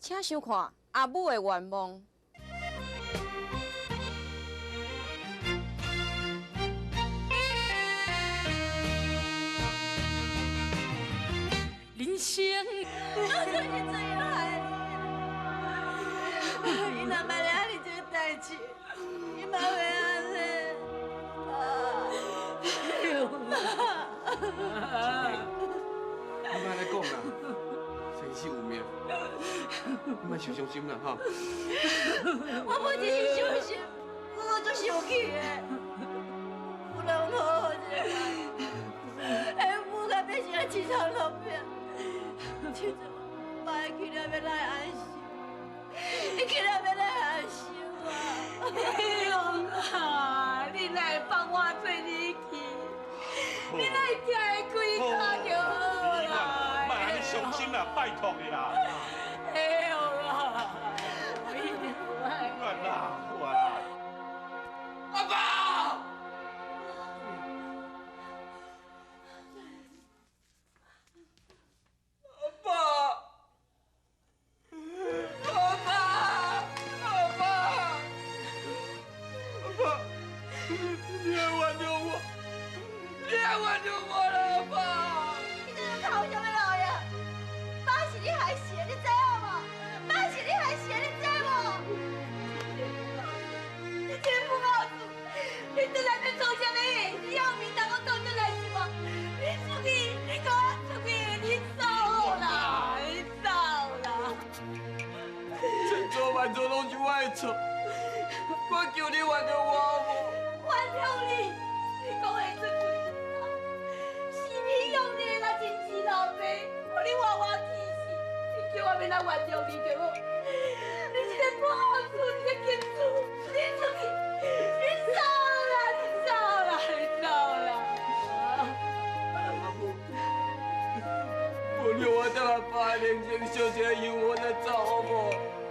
请想看阿母的愿望。人生，我就是这样害你，你哪买了你这个代志，你莫会安尼。你莫安尼讲啦，生死有命，你莫受伤心啦哈。我不只是伤心，我足生气的。有人好好一个人，下母甲变成了凄惨落魄。这阵我爱去了要来安心，你去了要来安心啊！勇啊，你来放我做你去，你来听的开卡就好啦。莫安尼伤心啦，拜托你啦。哎呦啊，我一定爱。我啦，我啦。阿爸。你来挽救我！你来挽救我了，爸！你这个靠什么老爷？爸是你害死的，你知影无？爸是你害死的，你知无？你这个不好做，你在内面做什么？你要命当我倒转来是无？你出去，你给我出去，你走啦，你走啦！千错万错拢是我的错，我求你原谅我好无？原谅你，你讲会出嘴，是你用你来真是老爸，互你活活气死，你叫我要来原谅你就好。你这个不好处，你这个主，你出去，你走啦，你走啦，你走啦！阿母，我留我等阿爸的人生小姐由我来走好无？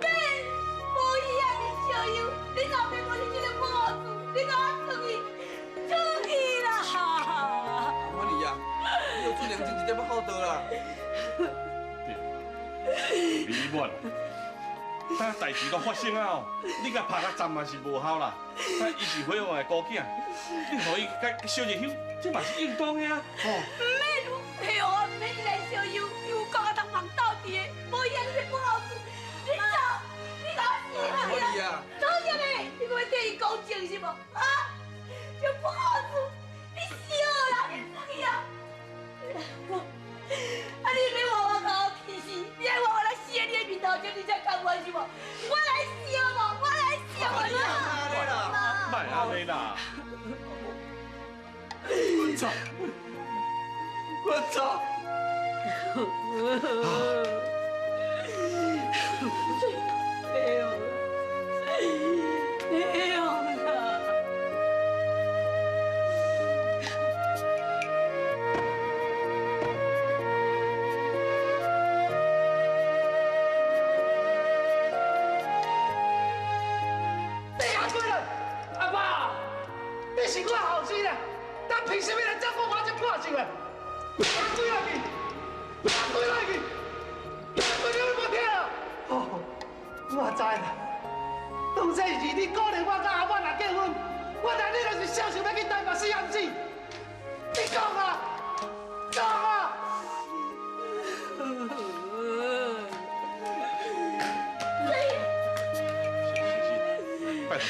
对，无伊啊，你笑忧，你老爸无是这个不好处，你给我出去，出去啦！我你呀，你有做良心一点要好得啦。李婉，等代志都发生啊后，你甲拍甲站嘛是无效啦。但伊是辉煌的孤囝，你互伊甲小日休，这嘛是应当的啊。哦，唔免陪我，唔免你来笑忧，有讲啊，通忙到底的，无伊啊，你不好处，你走，你给我死啦！我你呀，做什么？你要对伊讲情是无？啊，这不好处，你死啦！你出去啊！啊！你别活我搞气死！你还活我来死你的面头前，你才讲我是无？我来死好无？我来死好无？莫安尼啦。我走，我走。没有了，没有了。阿爸，你是我后生啊，但凭什么来照顾我这破性啊？打鬼落去，打鬼落去，打鬼你会无听啊？哦，我知啦，当初是你鼓励我甲阿婉来结婚，我知你就是想想要去台北死暗死。你讲啊，讲啊！拜托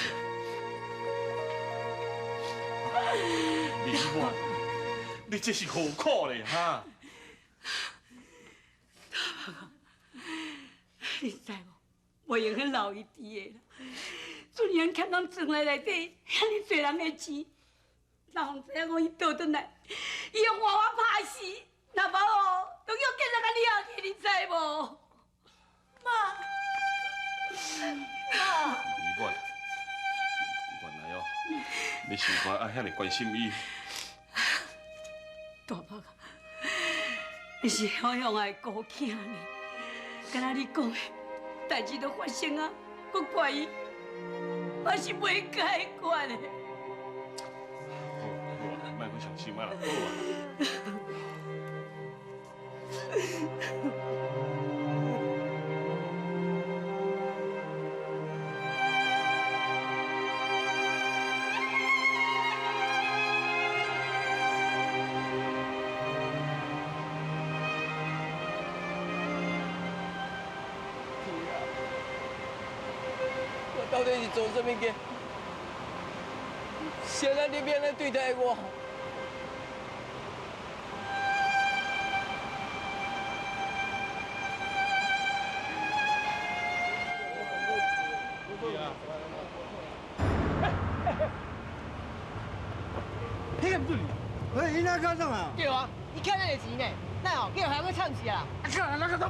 你，李婉，你这是何苦嘞哈？你知无？我用迄老一滴的啦，转眼看到庄内底遐尼侪人的钱，人知影我伊倒转来，伊用我拍死，若无哦，都叫见人甲掠去，你知无？妈，李婉，原来哦，你想法爱遐尼关心伊。大伯啊，你是好样的孤囝呢，敢若你讲的代志都发生啊，我怪伊，我是袂解决的。好，莫阁伤心啊啦，好啊。到底是做什么嘅？谁让你免来对待我？迄个唔准你，哎，伊哪敢弄啊？对啊，伊欠咱的钱呢，那哦，叫还要唱死啊！看那个都。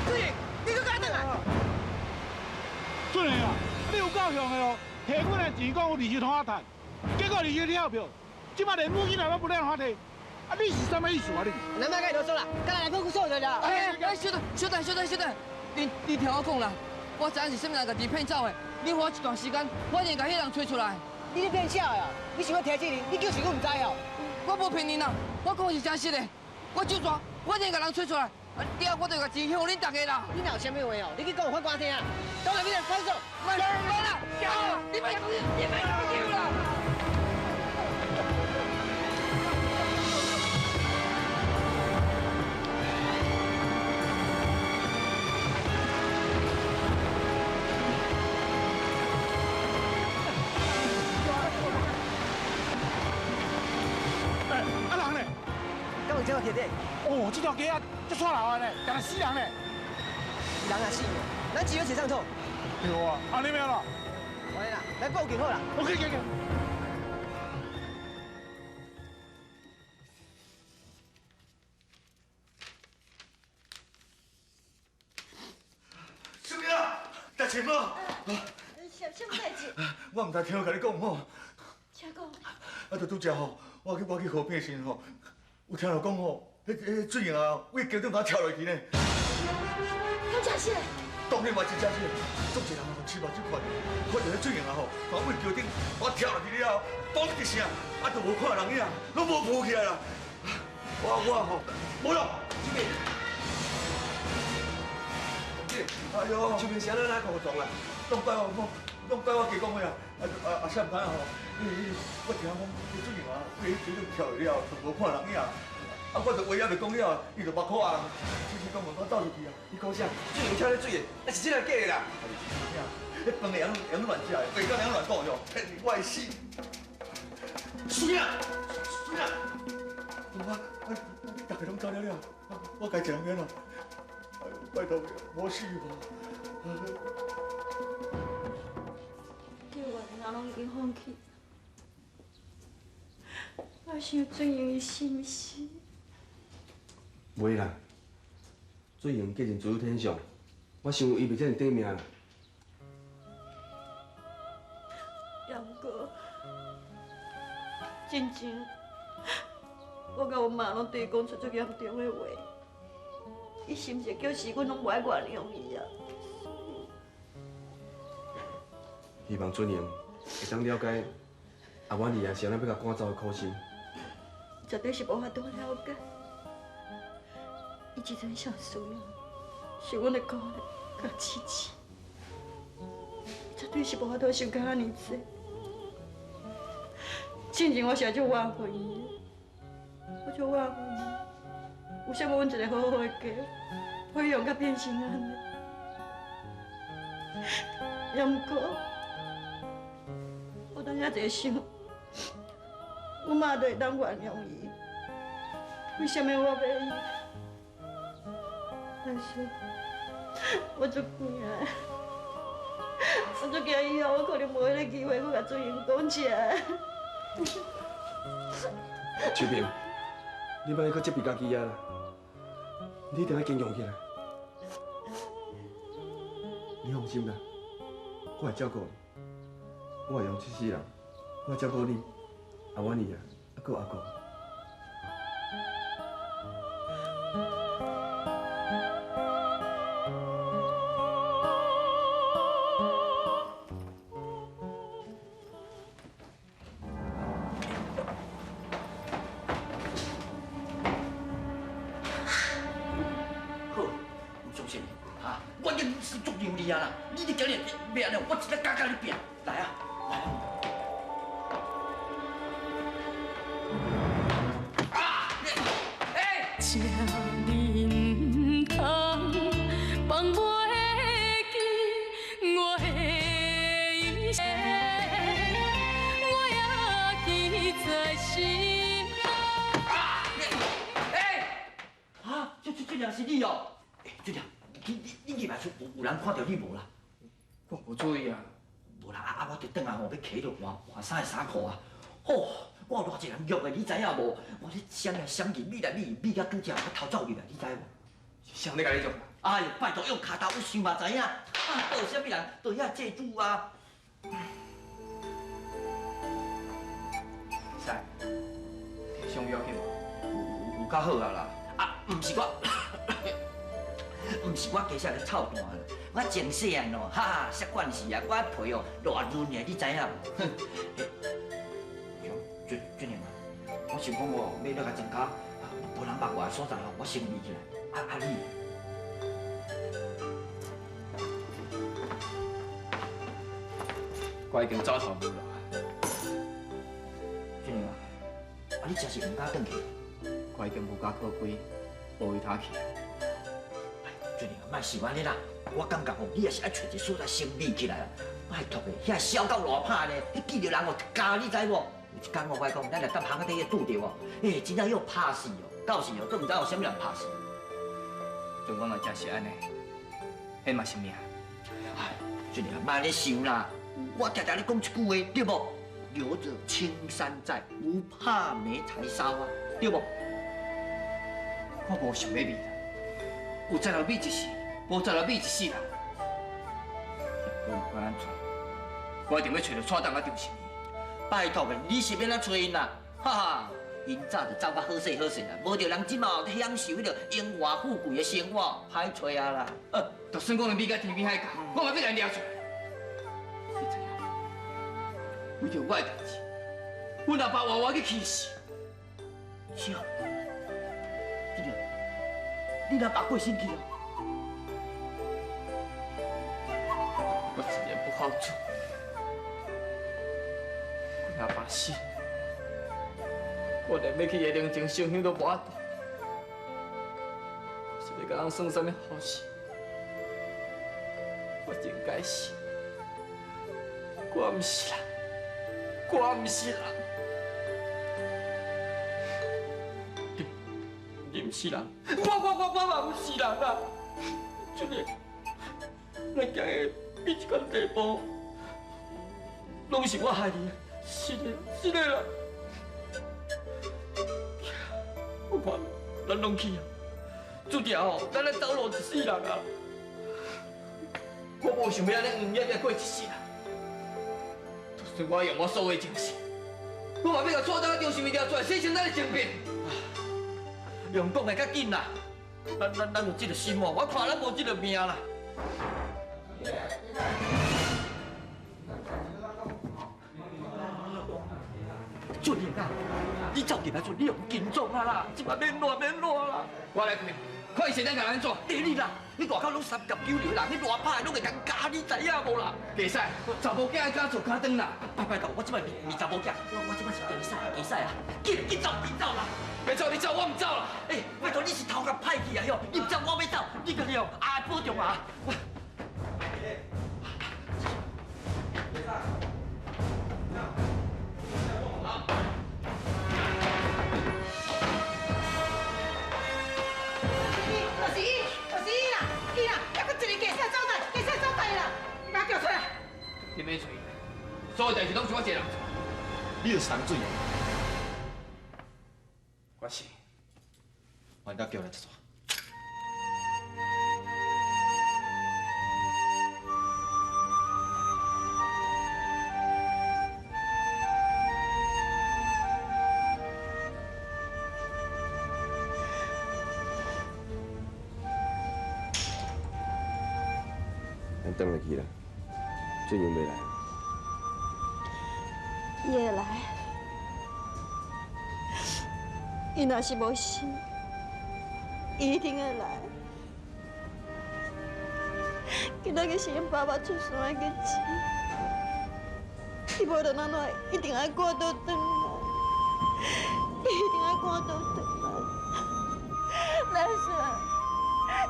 对，你搁敢等啊？准的啊！你有够凶的哦，摕阮的钱讲有利息通我赚，结果利息跳票，即马连母囡仔都不让我摕，啊，你是什么意思啊你？咱莫甲伊啰嗦啦，干来讲错的啦。哎，小等，你听我讲啦，我知影是什么人甲钱骗走的，你花一段时间，我一定甲迄人找出来。你咧骗笑的啊？你想要摕钱，你叫是我唔知哦。我无骗你啦，我讲的是真实的，我就算我一定甲人找出来，第二我就甲钱还恁大家啦。你哪有啥物话哦？你去讲法官听啊！当然你来快速，来啦，你别讲啦。啊人呢？敢有这个铁的？哦，这条街啊，足错人的呢，但是死人呢。人也死，咱只有写上错。对啊，啊你没有了？完啦，来报警好啦。OK。什么啊？大钱无？什么代志？我唔知听我甲你讲吼，请讲。啊，就拄只吼，我去河边时吼，有听到讲吼，迄水营啊，为桥顶甲跳落去呢。有真实？当然嘛是真实，总一人啊，亲目睭看到，看到迄水营啊吼，把为桥顶我跳落去了，嘣一声，啊，就无看人影，拢无浮起来啦。我吼，无用。哎呦！就平时咱哪讲撞啊？拢怪我加讲话啊！啊，啥物事吼？我听讲，迄水营啊，为桥顶跳落了，就无看人影。啊，我就话也未讲了，伊就目眶红，只是讲我走入去啊。你讲啥？水营跳咧水的，那是真个假的啦？迄饭的人乱食的，袂讲人乱讲哟，骗你我会死。水啊！大家拢走了，我该一人免啦。哎呦，拜托，莫死我！叫我人拢已经放弃，我想水营伊心死。袂啦，水营既然自有天相，我想伊袂遮尔短命啦。杨哥，真正，我甲我妈拢对伊讲出最严重的话，伊心是叫死，阮拢无爱原谅伊啊。希望水营会当了解阿婉儿啊是安怎要甲赶走的苦心。绝对是无法度了解，伊一阵上需要是阮的鼓励甲支持，绝对是无法度想到安尼多。真正我是足怨恨伊的，我足怨恨伊，有啥物阮一个好好的家，会用甲变成安尼。也毋过，我当遐侪想，我妈就会当原谅伊，为什么我袂伊？但是，我足惊的，我足惊以后我可能无迄个机会，搁甲水营讲起来。秋萍，你莫搁责备家己啊啦，你一定要坚强起来。你放心啦，我会照顾你，我会用这世人，我会照顾你，阿婉儿啊，还有阿公。你的教练别了，我只能嘎嘎的变。来啊，来啊！啊！哎！请你唔通放袂是你哦。俊良，你入来厝有人看到你无啦？我无注意啊。无啦，我着转来吼，要摕着换衫的衫裤啊。吼，我有偌一人约的，你知影无？我咧想来想去，米甲拄只我偷走入来，你知无？谁咧甲你约？哎呦，拜托用骹头一想嘛知影，啊，都有啥物人都遐借主啊？使，上约去无？有较好啊啦，啊，毋是我，毋是我家下咧操蛋啦，我前细汉哦，哈，习惯是啊，我皮哦偌润个，你知影无？俊良啊，我想讲哦，要了甲增加无人捌我的所在哦，我先立起来，啊你。我已经走头无路。俊良啊，你真是毋敢转去？我已经无甲靠规，无位他去。俊良，莫想安尼啦，我感觉哦，你也是爱找一个所在先立起来啊。拜托诶，遐小狗偌歹呢，迄见着人哦咬，你知无？有一天我讲，咱来搭巷仔底拄着哦，真正又怕死哦，到时哦都毋知有啥物人怕死。就讲若真是安尼，迄嘛是命。哎，俊良，莫安尼想啦。我常常咧讲一句话，对无？留着青山在，不怕没柴烧啊，对无？我无想要灭啦，有在了灭一世，无在了灭一世人。无管安怎，我一定要找到蔡东甲张心怡。拜托诶，你是要哪找因啦？哈哈，因早就走到好势好势啦，无着人即马享受迄个荣华富贵的生活，歹找啊啦。就算讲你甲天边海角，我嘛要来抓出来。你知影？为着我的代志，阮阿爸换我去气死。是啊，这个，你若爸过身去啊？我一言不好做，阮阿爸死，我连要去夜灵前烧香都无法度。我是要甲人算啥物好事？我应该是，我毋是人，我毋是人。你毋是人，我嘛毋是人啊！俊烈，咱行的每一款地步，拢是我害你的，是的啦。我看咱拢去啊，注定哦，咱来走路一世人啊！我无想要安尼黄艳艳过一世人，就算我用我所有的精神，我嘛要甲蔡东甲张心怡抓出来，洗清咱的情变。用讲的较紧啦，咱有这个心哦，我看咱无这个命啦。俊英啊，你走进来阵，你用紧张啊啦，即摆免乱啦。我来开，看伊现在甲咱做。第你啦，你外口拢三教九流的人，你偌歹拢会共教，你知影无啦？袂使，查某囝敢做卡灯啦。拜托，我即摆是查某囝，我即摆是袂使啊，紧走啦！要走你走，我唔走啦。拜托，你是头壳歹去啊哟！你唔走，我要走，你家己哦，保重啊！你免找伊，所有代志拢是我一个人做。你就是人水啊！我是。我叫来一撮。咱等下去啦，俊英要来。伊会来，伊若是无死，伊一定会来。今仔日是因爸爸出山的日子，伊无论安怎，一定爱赶倒转来，伊一定爱赶倒转来。但是，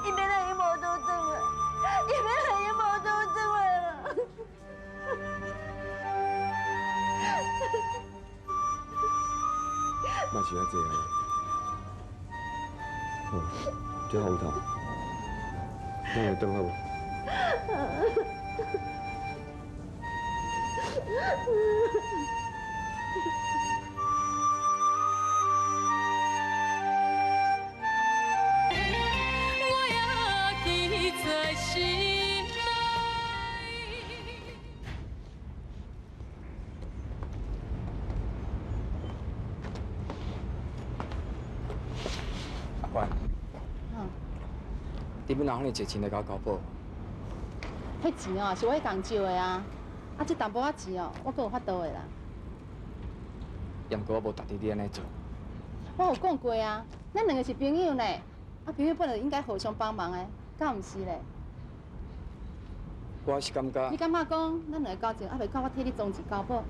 伊要让伊无倒转来，伊要让伊无倒转来啦。莫想遐济啊！好，这风头，咱会转好无？我也记在心内。阿关，你要拿迄个借钱来甲我交保？迄钱哦，是我迄工借的啊，啊，这淡薄仔钱哦，我阁有法度的啦。也毋过我无值得你安尼做。我有讲过啊，咱两个是朋友呢，啊，朋友本来应该互相帮忙的，敢毋是咧？我是感觉你感觉讲咱两个交情，还袂够我替你终止交保？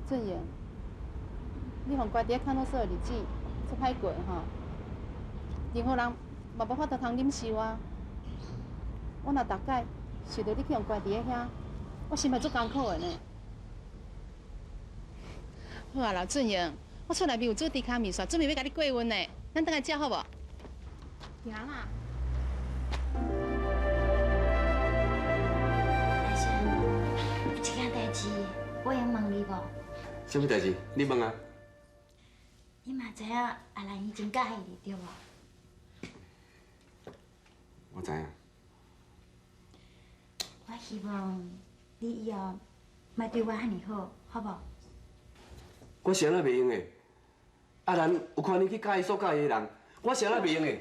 俊彦，你互乖伫看守所的日子足歹过吼，任何人嘛无法度通忍受啊。我若大概想到你去互乖伫咧遐，我心会足艰苦的呢。好啊，老俊彦，我厝内面有煮猪脚面线，准备要甲你过温呢，咱等下食好无？行啦。大生，有一件代志，我用问你无？什么代志？你问啊？你嘛知影阿兰已经介意你对无？我知影。我希望你以后莫对我遐尼好，好无？我是安那袂用的。阿兰有看你去介意所介意的人，我是安那袂用的。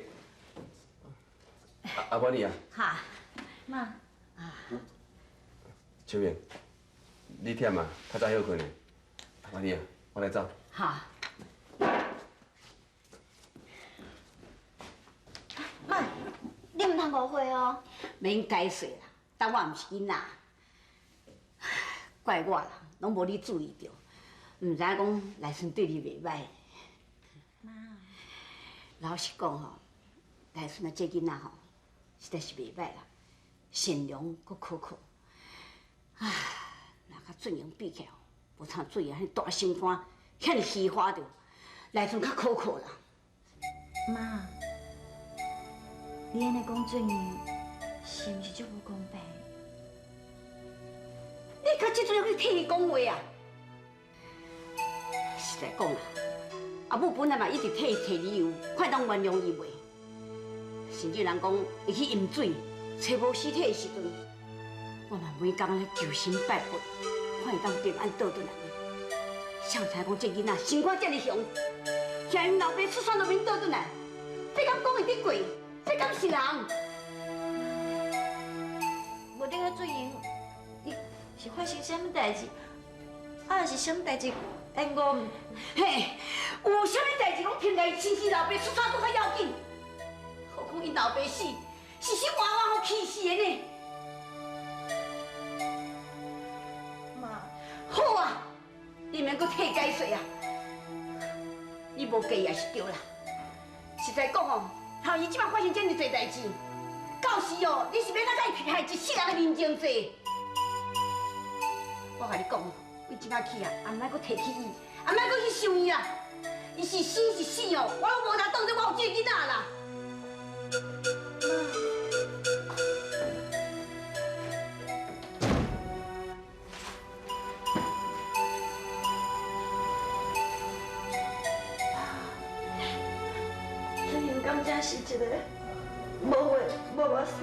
阿管你啊。哈，妈。秋燕，你忝啊，较早休困的。阿管你啊，我来走。好。妈，你唔通误会哦，免解释啦，当我唔是囡仔，怪我啦，拢无你注意到，唔知影讲内孙对你袂歹。妈，老实讲吼，内孙啊，这囡仔吼，实在是袂歹啦，善良佮可靠。唉，若甲俊英比起来，无像俊英遐大心肝，遐尼虚华着，内孙较可靠啦。妈。你安尼讲俊英，是毋是足无公平？你到即阵要去替伊讲话啊？实在讲啦，阿母本来嘛一直替伊提理由，看当原谅伊袂。甚至人讲伊去饮水找无尸体的时阵，我嘛每工咧求神拜佛，看伊当平安倒转来。谁知讲这囡仔心肝遮尔凶，听因老爸出山路面倒转来，你敢讲会得过？这敢是人？无顶个俊英，伊是发生什么代志？啊，是什么代志？我嘿，有什么代志讲凭来亲生老爸出山搁较要紧？何况因老爸死，是死活活互气死的呢？妈，好啊，你免搁替解释啊！你无介意也是对啦。实在讲哦。后伊即摆发生这么多代志，到时哦，你是要哪甲伊害一世人的人情债？我甲你讲哦，为即摆起啊，也毋免搁提起伊，也毋免搁去想伊啦。伊是生是死哦，我拢无拿当作我有这个囡仔啦。真是一个无话无话说。